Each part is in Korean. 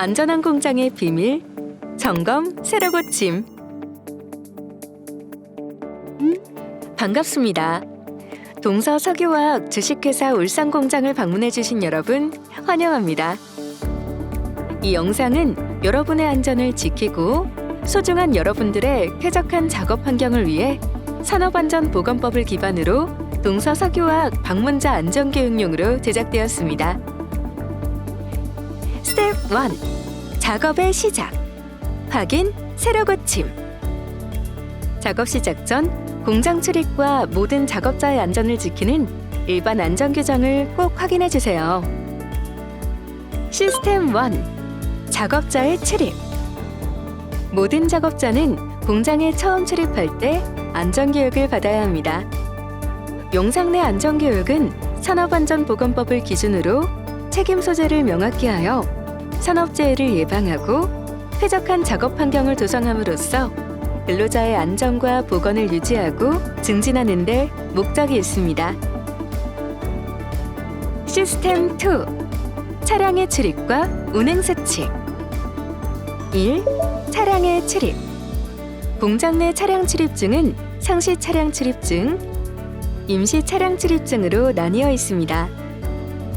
안전한 공장의 비밀, 점검, 새로 고침. 반갑습니다. 동서석유화학 주식회사 울산 공장을 방문해 주신 여러분 환영합니다. 이 영상은 여러분의 안전을 지키고 소중한 여러분들의 쾌적한 작업 환경을 위해 산업안전보건법을 기반으로 동서석유화학 방문자 안전교육용으로 제작되었습니다. 스텝 1. 작업의 시작. 확인, 새로 고침. 작업 시작 전 공장 출입과 모든 작업자의 안전을 지키는 일반 안전 규정을 꼭 확인해 주세요. 시스템 1. 작업자의 출입. 모든 작업자는 공장에 처음 출입할 때 안전교육을 받아야 합니다. 용상 내 안전교육은 산업안전보건법을 기준으로 책임 소재를 명확히 하여 산업재해를 예방하고 쾌적한 작업 환경을 조성함으로써 근로자의 안전과 보건을 유지하고 증진하는 데 목적이 있습니다. 시스템 2. 차량의 출입과 운행 수칙. 1. 차량의 출입. 공장 내 차량 출입증은 상시 차량 출입증, 임시 차량 출입증으로 나뉘어 있습니다.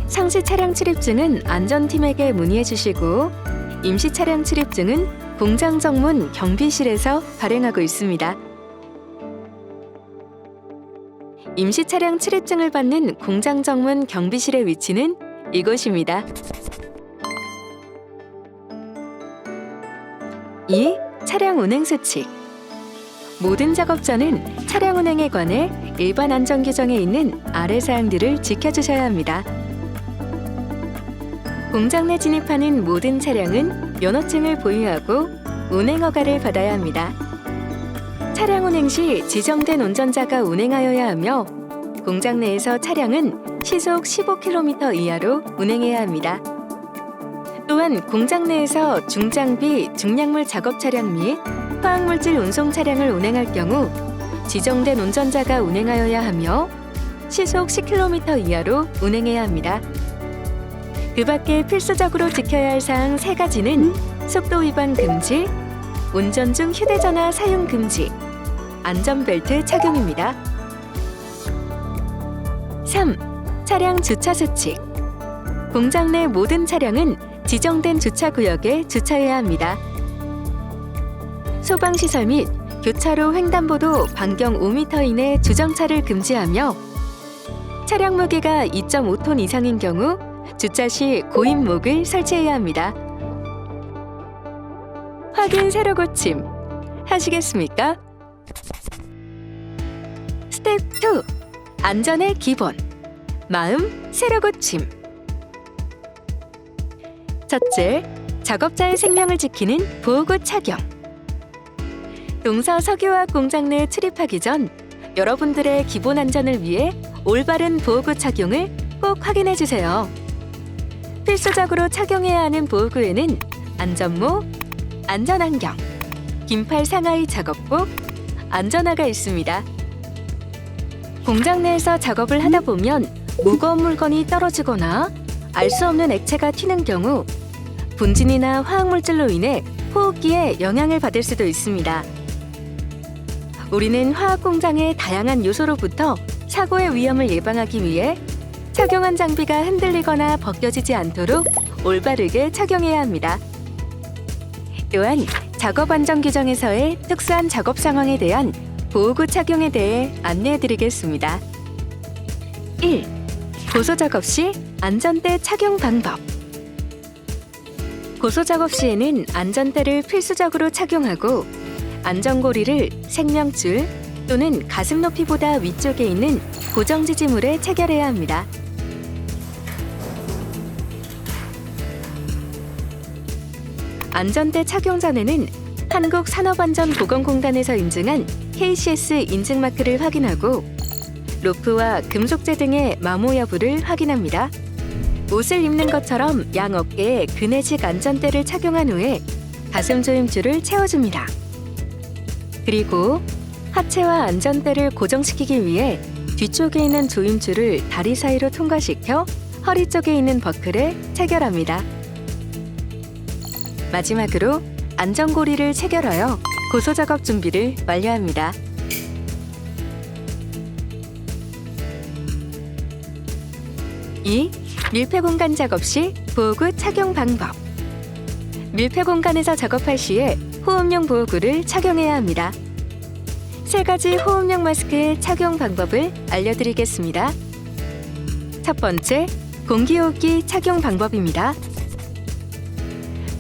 상시 차량 출입증은 안전팀에게 문의해 주시고 임시 차량 출입증은 공장 정문 경비실에서 발행하고 있습니다. 임시 차량 출입증을 받는 공장 정문 경비실의 위치는 이곳입니다. 2. 차량 운행 수칙. 모든 작업자는 차량 운행에 관해 일반 안전 규정에 있는 아래 사항들을 지켜주셔야 합니다. 공장 내 진입하는 모든 차량은 면허증을 보유하고 운행 허가를 받아야 합니다. 차량 운행 시 지정된 운전자가 운행하여야 하며 공장 내에서 차량은 시속 15km 이하로 운행해야 합니다. 또한 공장 내에서 중장비, 중량물 작업 차량 및 화학물질 운송 차량을 운행할 경우 지정된 운전자가 운행하여야 하며 시속 10km 이하로 운행해야 합니다. 그 밖에 필수적으로 지켜야 할 사항 3가지는 속도 위반 금지, 운전 중 휴대전화 사용 금지, 안전벨트 착용입니다. 3. 차량 주차 수칙. 공장 내 모든 차량은 지정된 주차구역에 주차해야 합니다. 소방시설 및 교차로 횡단보도 반경 5m 이내 주정차를 금지하며 차량 무게가 2.5톤 이상인 경우 주차 시 고인목을 설치해야 합니다. 확인 새로 고침 하시겠습니까? 스텝 2. 안전의 기본. 마음 새로 고침. 첫째, 작업자의 생명을 지키는 보호구 착용. 동서석유화학 공장 내 출입하기 전 여러분들의 기본 안전을 위해 올바른 보호구 착용을 꼭 확인해 주세요. 필수적으로 착용해야 하는 보호구에는 안전모, 안전안경, 긴팔 상하의 작업복, 안전화가 있습니다. 공장 내에서 작업을 하다 보면 무거운 물건이 떨어지거나 알 수 없는 액체가 튀는 경우 분진이나 화학물질로 인해 호흡기에 영향을 받을 수도 있습니다. 우리는 화학 공장의 다양한 요소로부터 사고의 위험을 예방하기 위해 착용한 장비가 흔들리거나 벗겨지지 않도록 올바르게 착용해야 합니다. 또한 작업 안전 규정에서의 특수한 작업 상황에 대한 보호구 착용에 대해 안내해 드리겠습니다. 1. 고소 작업 시 안전대 착용 방법. 고소 작업 시에는 안전대를 필수적으로 착용하고 안전고리를 생명줄 또는 가슴 높이보다 위쪽에 있는 고정 지지물에 체결해야 합니다. 안전대 착용 전에는 한국산업안전보건공단에서 인증한 KCS 인증 마크를 확인하고 로프와 금속재 등의 마모 여부를 확인합니다. 옷을 입는 것처럼 양 어깨에 그네식 안전대를 착용한 후에 가슴 조임줄을 채워줍니다. 그리고 하체와 안전대를 고정시키기 위해 뒤쪽에 있는 조임줄을 다리 사이로 통과시켜 허리 쪽에 있는 버클에 체결합니다. 마지막으로 안전고리를 체결하여 고소 작업 준비를 완료합니다. 이 밀폐 공간 작업 시 보호구 착용 방법. 밀폐 공간에서 작업할 시에 호흡용 보호구를 착용해야 합니다. 세 가지 호흡용 마스크의 착용 방법을 알려드리겠습니다. 첫 번째, 공기호흡기 착용 방법입니다.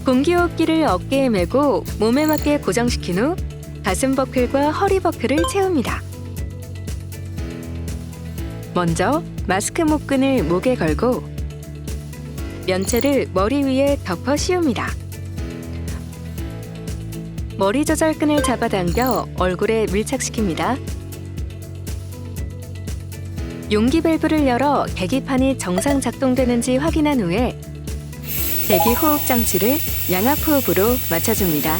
공기호흡기를 어깨에 메고 몸에 맞게 고정시킨 후 가슴 버클과 허리 버클을 채웁니다. 먼저 마스크 목끈을 목에 걸고 면체를 머리 위에 덮어 씌웁니다. 머리 조절끈을 잡아당겨 얼굴에 밀착시킵니다. 용기 밸브를 열어 계기판이 정상 작동되는지 확인한 후에 대기 호흡 장치를 양압 호흡으로 맞춰줍니다.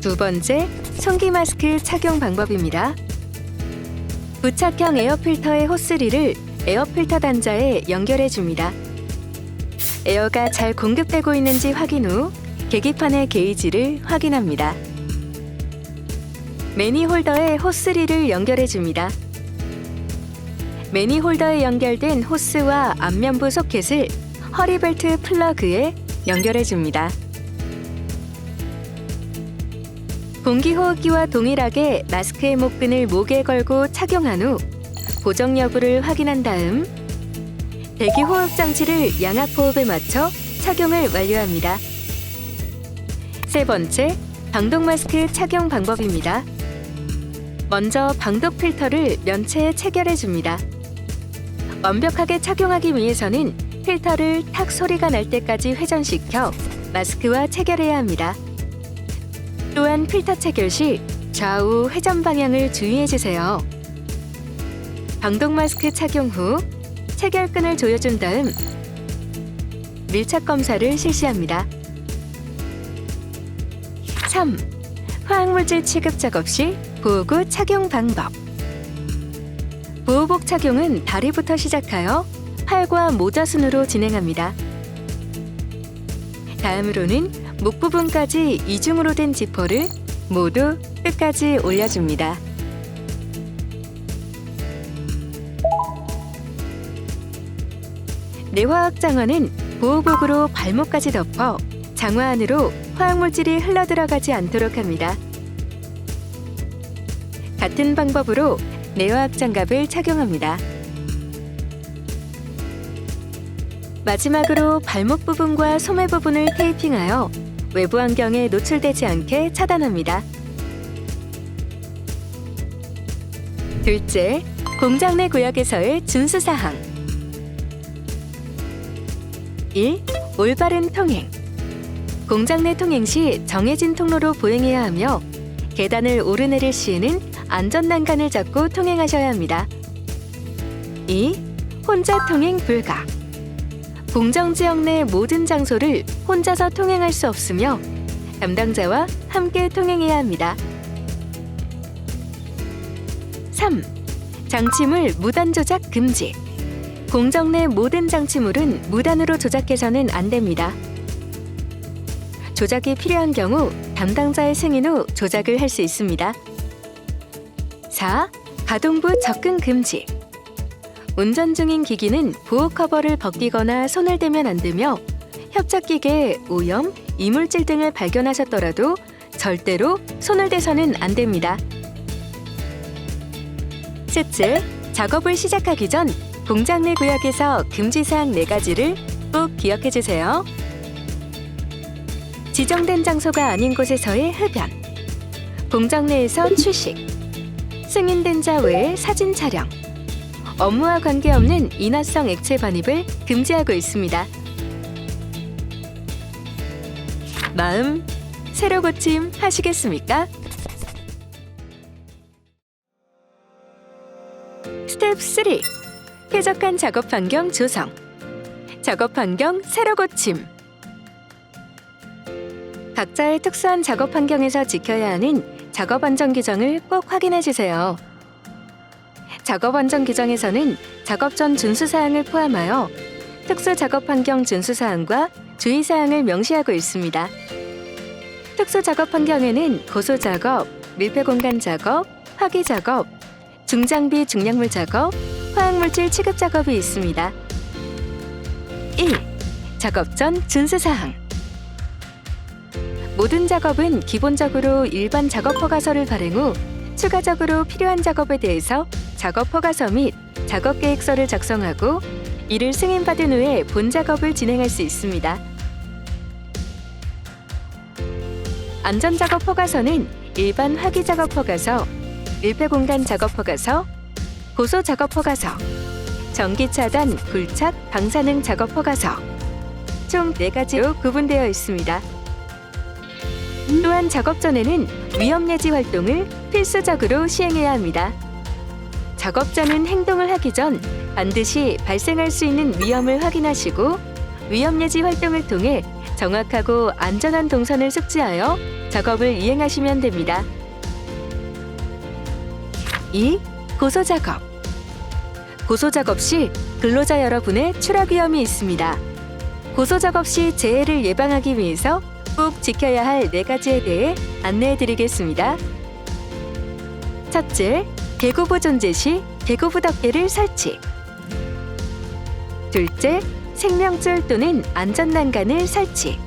두 번째, 송기 마스크 착용 방법입니다. 부착형 에어필터의 호스리를 에어필터 단자에 연결해 줍니다. 에어가 잘 공급되고 있는지 확인 후 계기판의 게이지를 확인합니다. 매니홀더에 호스리를 연결해 줍니다. 매니홀더에 연결된 호스와 앞면부 소켓을 허리벨트 플러그에 연결해 줍니다. 공기호흡기와 동일하게 마스크의 목끈을 목에 걸고 착용한 후 고정 여부를 확인한 다음 대기호흡 장치를 양압호흡에 맞춰 착용을 완료합니다. 세 번째, 방독 마스크 착용 방법입니다. 먼저 방독 필터를 면체에 체결해 줍니다. 완벽하게 착용하기 위해서는 필터를 탁 소리가 날 때까지 회전시켜 마스크와 체결해야 합니다. 또한 필터 체결 시 좌우 회전 방향을 주의해 주세요. 방독 마스크 착용 후 체결끈을 조여준 다음 밀착 검사를 실시합니다. 3. 화학물질 취급 작업 시 보호구 착용 방법. 보호복 착용은 다리부터 시작하여 팔과 모자 순으로 진행합니다. 다음으로는 목 부분까지 이중으로 된 지퍼를 모두 끝까지 올려줍니다. 내화학 장화는 보호복으로 발목까지 덮어 장화 안으로 화학물질이 흘러들어가지 않도록 합니다. 같은 방법으로 내화학 장갑을 착용합니다. 마지막으로 발목 부분과 소매 부분을 테이핑하여 외부 환경에 노출되지 않게 차단합니다. 둘째, 공장 내 구역에서의 준수사항. 1. 올바른 통행. 공장 내 통행 시 정해진 통로로 보행해야 하며 계단을 오르내릴 시에는 안전난간을 잡고 통행하셔야 합니다. 2. 혼자 통행 불가. 공정 지역 내 모든 장소를 혼자서 통행할 수 없으며 담당자와 함께 통행해야 합니다. 3. 장치물 무단 조작 금지. 공정 내 모든 장치물은 무단으로 조작해서는 안 됩니다. 조작이 필요한 경우 담당자의 승인 후 조작을 할 수 있습니다. 4. 가동부 접근 금지. 운전 중인 기기는 보호 커버를 벗기거나 손을 대면 안 되며 협착기계에 오염, 이물질 등을 발견하셨더라도 절대로 손을 대서는 안 됩니다. 셋째, 작업을 시작하기 전 공장 내 구역에서 금지사항 4가지를 꼭 기억해 주세요. 지정된 장소가 아닌 곳에서의 흡연, 공장 내에서 취식, 승인된 자 외에 사진 촬영, 업무와 관계없는 인화성 액체 반입을 금지하고 있습니다. 마음 새로 고침 하시겠습니까? 스텝 3. 쾌적한 작업 환경 조성. 작업 환경 새로 고침. 각자의 특수한 작업 환경에서 지켜야 하는 작업 안전 규정을 꼭 확인해 주세요. 작업 안전 규정에서는 작업 전 준수 사항을 포함하여 특수 작업 환경 준수 사항과 주의 사항을 명시하고 있습니다. 특수 작업 환경에는 고소 작업, 밀폐 공간 작업, 화기 작업, 중장비 중량물 작업, 화학물질 취급 작업이 있습니다. 1. 작업 전 준수 사항. 모든 작업은 기본적으로 일반 작업 허가서를 발행 후 추가적으로 필요한 작업에 대해서 작업 허가서 및 작업 계획서를 작성하고 이를 승인받은 후에 본 작업을 진행할 수 있습니다. 안전작업 허가서는 일반 화기 작업 허가서, 밀폐 공간 작업 허가서, 고소 작업 허가서, 전기 차단, 굴착, 방사능 작업 허가서 총 4가지로 구분되어 있습니다. 또한 작업 전에는 위험 예지 활동을 필수적으로 시행해야 합니다. 작업 전은 행동을 하기 전 반드시 발생할 수 있는 위험을 확인하시고 위험 예지 활동을 통해 정확하고 안전한 동선을 숙지하여 작업을 이행하시면 됩니다. 2. 고소 작업. 고소 작업 시 근로자 여러분의 추락 위험이 있습니다. 고소 작업 시 재해를 예방하기 위해서 꼭 지켜야 할 4가지에 대해 안내해 드리겠습니다. 첫째, 개구부 존재 시 개구부 덮개를 설치. 둘째, 생명줄 또는 안전난간을 설치.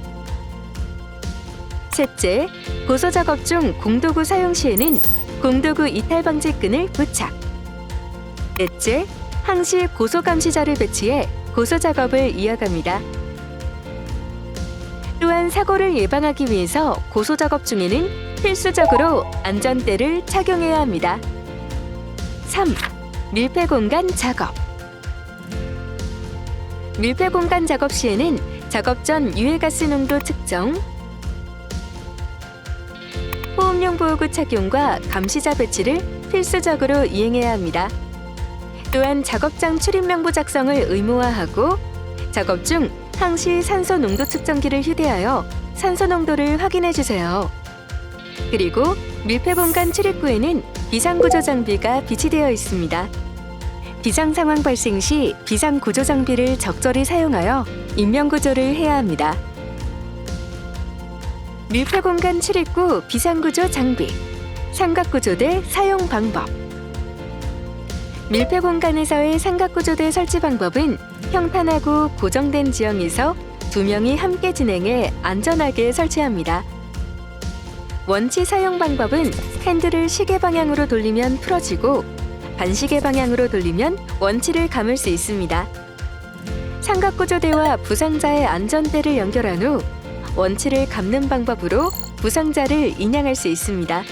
셋째, 고소 작업 중 공도구 사용 시에는 공도구 이탈 방지 끈을 부착. 넷째, 항시 고소 감시자를 배치해 고소 작업을 이어갑니다. 또한 사고를 예방하기 위해서 고소 작업 중에는 필수적으로 안전대를 착용해야 합니다. 3. 밀폐 공간 작업. 밀폐 공간 작업 시에는 작업 전 유해가스 농도 측정, 호흡용 보호구 착용과 감시자 배치를 필수적으로 이행해야 합니다. 또한 작업장 출입 명부 작성을 의무화하고 작업 중 항시 산소 농도 측정기를 휴대하여 산소 농도를 확인해 주세요. 그리고 밀폐 공간 출입구에는 비상구조 장비가 비치되어 있습니다. 비상 상황 발생 시 비상구조 장비를 적절히 사용하여 인명구조를 해야 합니다. 밀폐 공간 출입구 비상구조 장비, 삼각구조대 사용 방법. 밀폐 공간에서의 삼각구조대 설치 방법은 평탄하고 고정된 지형에서 2명이 함께 진행해 안전하게 설치합니다. 원치 사용 방법은 핸들을 시계 방향으로 돌리면 풀어지고 반시계 방향으로 돌리면 원치를 감을 수 있습니다. 삼각구조대와 부상자의 안전대를 연결한 후 원치를 감는 방법으로 부상자를 인양할 수 있습니다.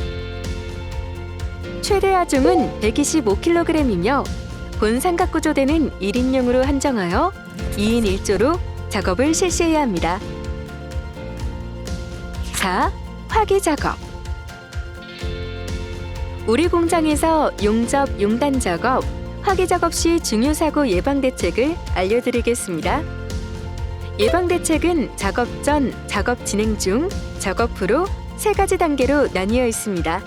최대 하중은 125kg이며 본 삼각구조대는 1인용으로 한정하여 2인 1조로 작업을 실시해야 합니다. 4. 화기 작업. 우리 공장에서 용접, 용단 작업, 화기 작업 시 중요 사고 예방 대책을 알려드리겠습니다. 예방 대책은 작업 전, 작업 진행 중, 작업 후로 3가지 단계로 나뉘어 있습니다.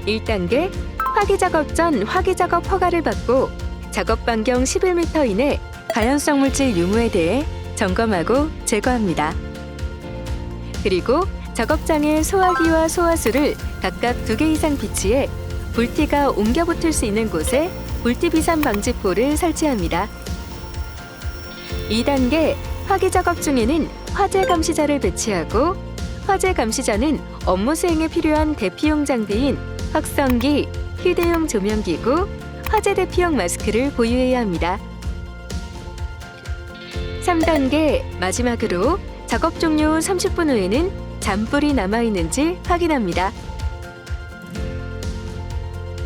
1단계, 화기 작업 전 화기 작업 허가를 받고 작업 반경 11m 이내 가연성 물질 유무에 대해 점검하고 제거합니다. 그리고 작업장에 소화기와 소화수를 각각 2개 이상 비치해 불티가 옮겨 붙을 수 있는 곳에 불티 비산 방지포를 설치합니다. 2단계, 화기 작업 중에는 화재 감시자를 배치하고 화재 감시자는 업무 수행에 필요한 대피용 장비인 확성기, 휴대용 조명기구, 화재 대피용 마스크를 보유해야 합니다. 3단계, 마지막으로 작업 종료 후 30분 후에는 잔불이 남아있는지 확인합니다.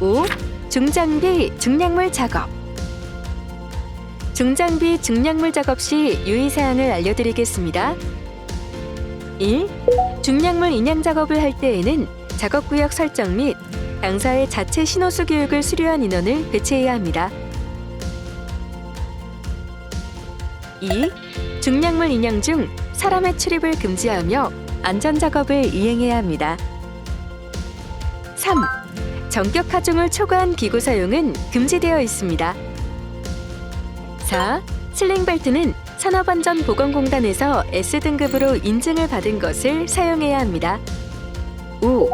5. 중장비, 중량물 작업. 중장비, 중량물 작업 시 유의사항을 알려드리겠습니다. 1. 중량물 인양 작업을 할 때에는 작업구역 설정 및 당사의 자체 신호수 교육을 수료한 인원을 배치해야 합니다. 2. 중량물 인양 중 사람의 출입을 금지하며 안전작업을 이행해야 합니다. 3. 전격 하중을 초과한 기구 사용은 금지되어 있습니다. 4. 슬링벨트는 산업안전보건공단에서 S등급으로 인증을 받은 것을 사용해야 합니다. 5.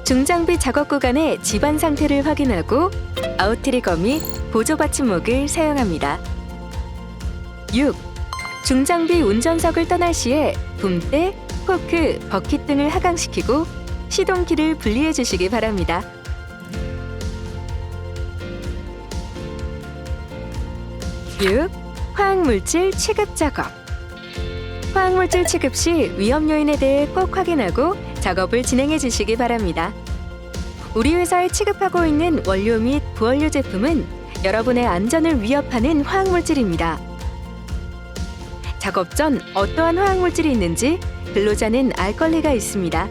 중장비 작업 구간의 집안 상태를 확인하고 아웃트리거 및 보조 받침목을 사용합니다. 6. 중장비 운전석을 떠날 시에 붐대, 포크, 버킷 등을 하강시키고 시동키를 분리해 주시기 바랍니다. 6. 화학물질 취급 작업. 화학물질 취급 시 위험 요인에 대해 꼭 확인하고 작업을 진행해 주시기 바랍니다. 우리 회사에 취급하고 있는 원료 및 부원료 제품은 여러분의 안전을 위협하는 화학물질입니다. 작업 전 어떠한 화학물질이 있는지 근로자는 알 권리가 있습니다.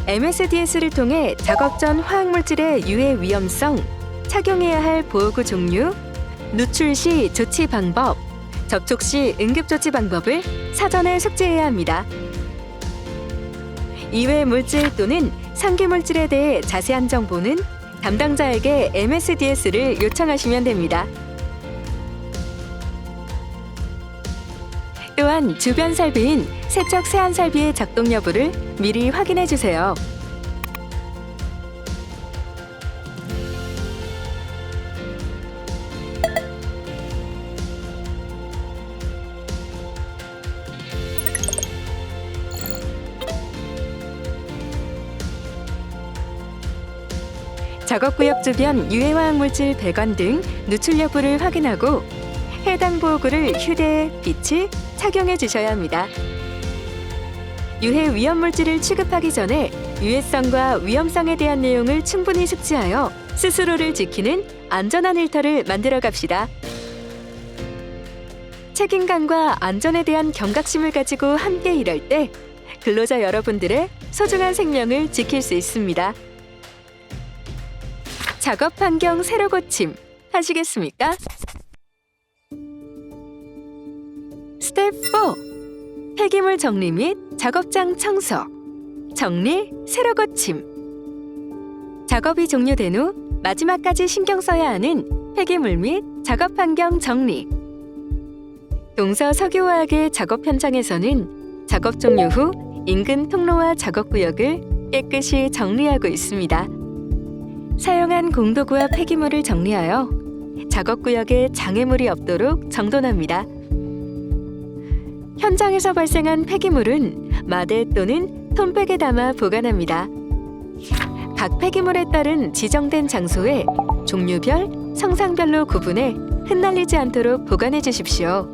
MSDS를 통해 작업 전 화학물질의 유해 위험성, 착용해야 할 보호구 종류, 누출 시 조치 방법, 접촉 시 응급조치 방법을 사전에 숙지해야 합니다. 이외 물질 또는 상기 물질에 대해 자세한 정보는 담당자에게 MSDS를 요청하시면 됩니다. 또한 주변 설비인 세척 세안 설비의 작동 여부를 미리 확인해 주세요. 작업구역 주변 유해화학물질 배관 등 누출 여부를 확인하고 해당 보호구를 휴대에 빛이 착용해 주셔야 합니다. 유해 위험물질을 취급하기 전에 유해성과 위험성에 대한 내용을 충분히 숙지하여 스스로를 지키는 안전한 일터를 만들어 갑시다. 책임감과 안전에 대한 경각심을 가지고 함께 일할 때 근로자 여러분들의 소중한 생명을 지킬 수 있습니다. 작업 환경 새로 고침 하시겠습니까? 스텝 4. 폐기물 정리 및 작업장 청소. 정리 새로 고침. 작업이 종료된 후 마지막까지 신경 써야 하는 폐기물 및 작업 환경 정리. 동서석유화학의 작업 현장에서는 작업 종료 후 인근 통로와 작업구역을 깨끗이 정리하고 있습니다. 사용한 공도구와 폐기물을 정리하여 작업구역에 장애물이 없도록 정돈합니다. 현장에서 발생한 폐기물은 마대 또는 톰백에 담아 보관합니다. 각 폐기물에 따른 지정된 장소에 종류별, 성상별로 구분해 흩날리지 않도록 보관해 주십시오.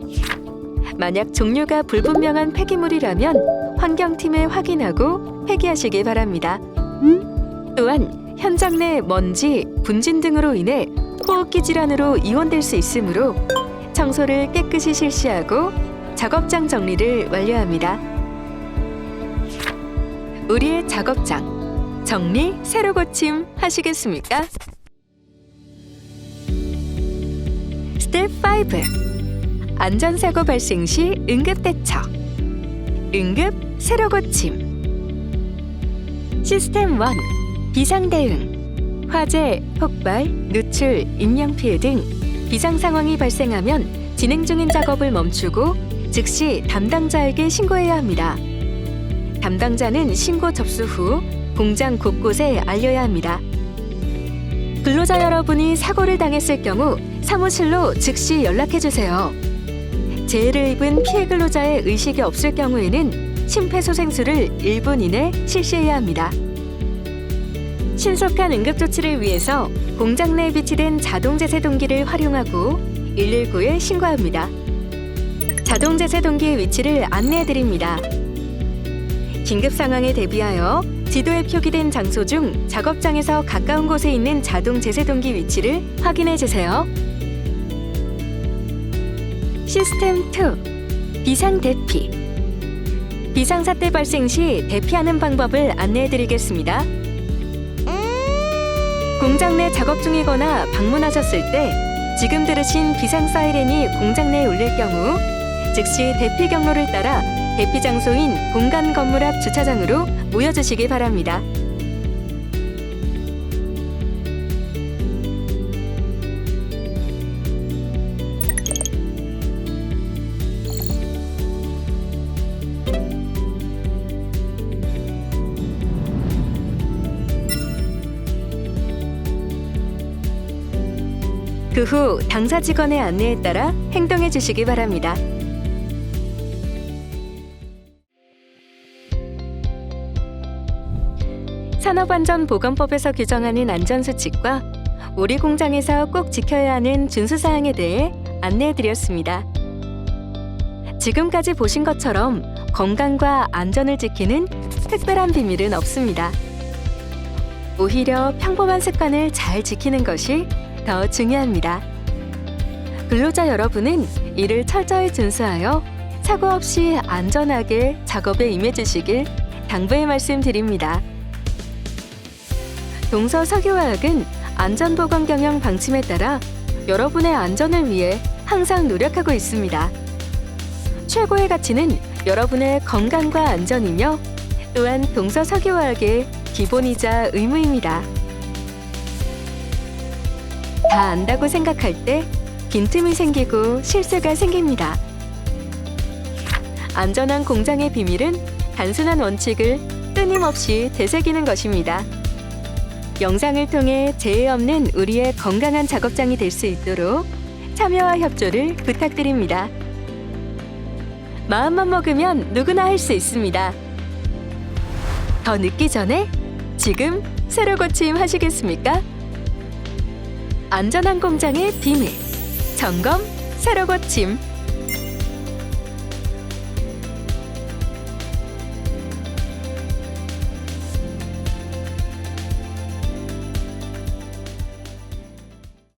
만약 종류가 불분명한 폐기물이라면 환경팀에 확인하고 폐기하시기 바랍니다. 또한 현장 내 먼지, 분진 등으로 인해 호흡기 질환으로 이원될 수 있으므로 청소를 깨끗이 실시하고 작업장 정리를 완료합니다. 우리의 작업장 정리 새로 고침 하시겠습니까? 스텝 5. 안전사고 발생 시 응급 대처. 응급 새로 고침. 시스템 1. 비상 대응. 화재, 폭발, 누출, 인명피해 등 비상 상황이 발생하면 진행 중인 작업을 멈추고 즉시 담당자에게 신고해야 합니다. 담당자는 신고 접수 후 공장 곳곳에 알려야 합니다. 근로자 여러분이 사고를 당했을 경우 사무실로 즉시 연락해 주세요. 재해를 입은 피해 근로자의 의식이 없을 경우에는 심폐소생술을 1분 이내 실시해야 합니다. 신속한 응급조치를 위해서 공장 내에 비치된 자동제세동기를 활용하고 119에 신고합니다. 자동제세동기의 위치를 안내해드립니다. 긴급 상황에 대비하여 지도에 표기된 장소 중 작업장에서 가까운 곳에 있는 자동제세동기 위치를 확인해주세요. 시스템 2. 비상대피. 비상사태 발생 시 대피하는 방법을 안내해드리겠습니다. 공장 내 작업 중이거나 방문하셨을 때 지금 들으신 비상 사이렌이 공장 내에 울릴 경우 즉시 대피 경로를 따라 대피 장소인 본관 건물 앞 주차장으로 모여주시기 바랍니다. 그 후 당사 직원의 안내에 따라 행동해 주시기 바랍니다. 산업안전보건법에서 규정하는 안전수칙과 우리 공장에서 꼭 지켜야 하는 준수사항에 대해 안내해 드렸습니다. 지금까지 보신 것처럼 건강과 안전을 지키는 특별한 비밀은 없습니다. 오히려 평범한 습관을 잘 지키는 것이 더 중요합니다. 근로자 여러분은 이를 철저히 준수하여 사고 없이 안전하게 작업에 임해주시길 당부의 말씀드립니다. 동서석유화학은 안전보건 경영 방침에 따라 여러분의 안전을 위해 항상 노력하고 있습니다. 최고의 가치는 여러분의 건강과 안전이며 또한 동서석유화학의 기본이자 의무입니다. 다 안다고 생각할 때 빈틈이 생기고 실수가 생깁니다. 안전한 공장의 비밀은 단순한 원칙을 끊임없이 되새기는 것입니다. 영상을 통해 재해 없는 우리의 건강한 작업장이 될 수 있도록 참여와 협조를 부탁드립니다. 마음만 먹으면 누구나 할 수 있습니다. 더 늦기 전에 지금 새로 고침하시겠습니까? 안전한 공장의 비밀, 점검, 새로 고침.